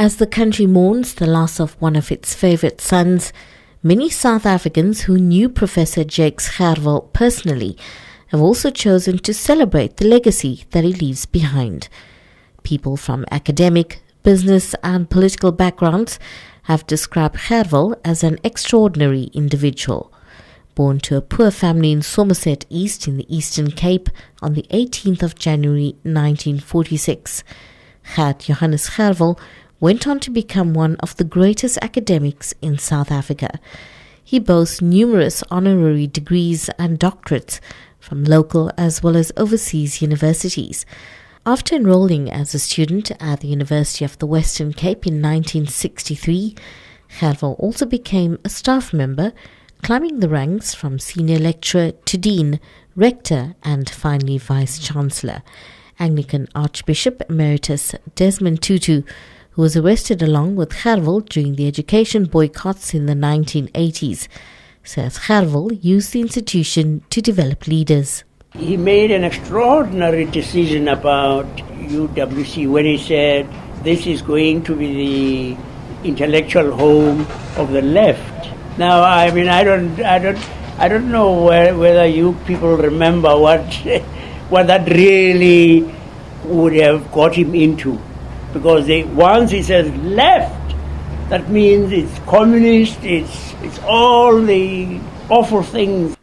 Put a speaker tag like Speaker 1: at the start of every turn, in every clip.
Speaker 1: As the country mourns the loss of one of its favourite sons, many South Africans who knew Professor Jakes Gerwel personally have also chosen to celebrate the legacy that he leaves behind. People from academic, business and political backgrounds have described Gerwel as an extraordinary individual. Born to a poor family in Somerset East in the Eastern Cape on the 18th of January 1946, Gert Johannes Gerwel went on to become one of the greatest academics in South Africa. He boasts numerous honorary degrees and doctorates from local as well as overseas universities. After enrolling as a student at the University of the Western Cape in 1963, Gerwel also became a staff member, climbing the ranks from senior lecturer to dean, rector and finally vice-chancellor. Anglican Archbishop Emeritus Desmond Tutu, who was arrested along with Gerwel during the education boycotts in the 1980s, says Gerwel used the institution to develop leaders.
Speaker 2: He made an extraordinary decision about UWC when he said this is going to be the intellectual home of the left. Now, I don't know whether you people remember what that really would have got him into. Because once he says left, that means it's communist, it's all the awful things.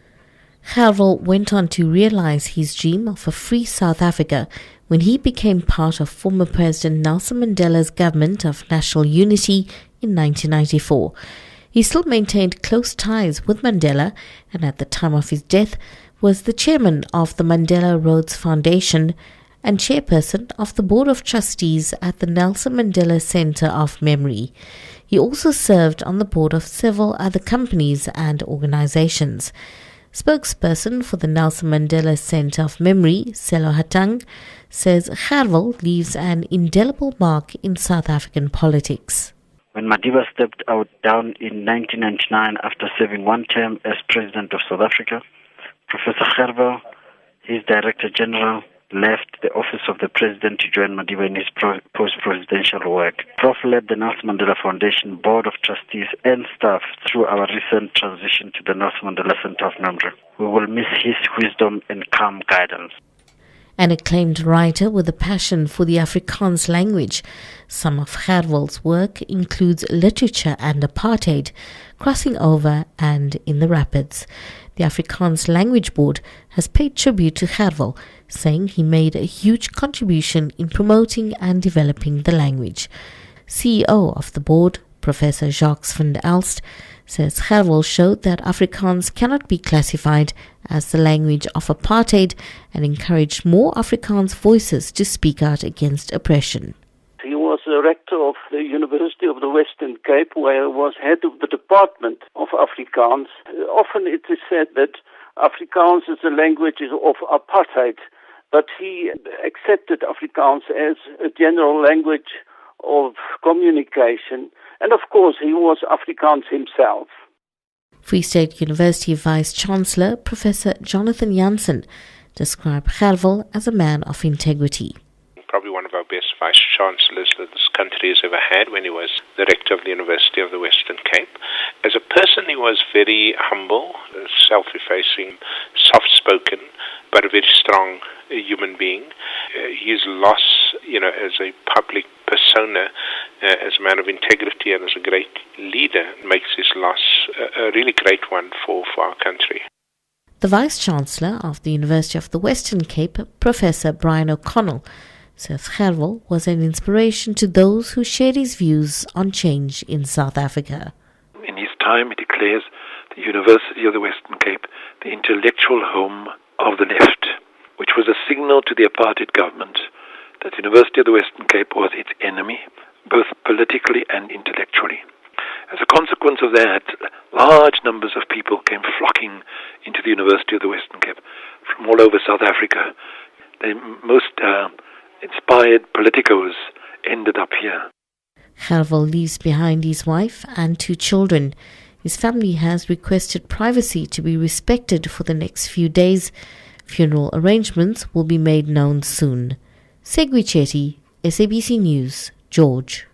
Speaker 1: Gerwel went on to realize his dream of a free South Africa when he became part of former President Nelson Mandela's government of national unity in 1994. He still maintained close ties with Mandela and at the time of his death was the chairman of the Mandela Rhodes Foundation and chairperson of the Board of Trustees at the Nelson Mandela Centre of Memory. He also served on the board of several other companies and organizations. Spokesperson for the Nelson Mandela Centre of Memory, Selo Hatang, says Gerwel leaves an indelible mark in South African politics.
Speaker 3: When Madiba stepped out down in 1999 after serving one term as President of South Africa, Professor Gerwel, his Director General, left the office of the President to join Madiba in his post-presidential work. Prof led the Nelson Mandela Foundation Board of Trustees and staff through our recent transition to the Nelson Mandela Centre of Memory. We will miss his wisdom and calm guidance.
Speaker 1: An acclaimed writer with a passion for the Afrikaans language, some of Gerwel's work includes Literature and Apartheid, Crossing Over and In the Rapids. The Afrikaans Language Board has paid tribute to Gerwel, saying he made a huge contribution in promoting and developing the language. CEO of the board, Professor Jacques van Elst, says Gerwel showed that Afrikaans cannot be classified as the language of apartheid and encouraged more Afrikaans voices to speak out against oppression.
Speaker 4: He was the rector of the University of the Western Cape, where he was head of the Department of Afrikaans. Often it is said that Afrikaans is the language of apartheid, but he accepted Afrikaans as a general language of communication. And of course, he was Afrikaans himself.
Speaker 1: Free State University Vice-Chancellor Professor Jonathan Jansen described Gerwel as a man of integrity.
Speaker 5: Probably one of our best vice-chancellors that this country has ever had when he was the rector of the University of the Western Cape. As a person, he was very humble, self-effacing, soft-spoken, but a very strong human being. His loss, as a public persona, as a man of integrity and as a great leader, makes his loss a really great one for our country.
Speaker 1: The Vice-Chancellor of the University of the Western Cape, Professor Brian O'Connell, says Gerwel was an inspiration to those who shared his views on change in South Africa.
Speaker 6: In his time, he declares the University of the Western Cape the intellectual home of the left, which was a signal to the apartheid government that the University of the Western Cape was its enemy, both politically and intellectually. As a consequence of that, large numbers of people came flocking into the University of the Western Cape from all over South Africa. The most inspired politicos ended up here.
Speaker 1: Gerwel leaves behind his wife and 2 children. His family has requested privacy to be respected for the next few days. Funeral arrangements will be made known soon. Segwi Chetty, SABC News, George.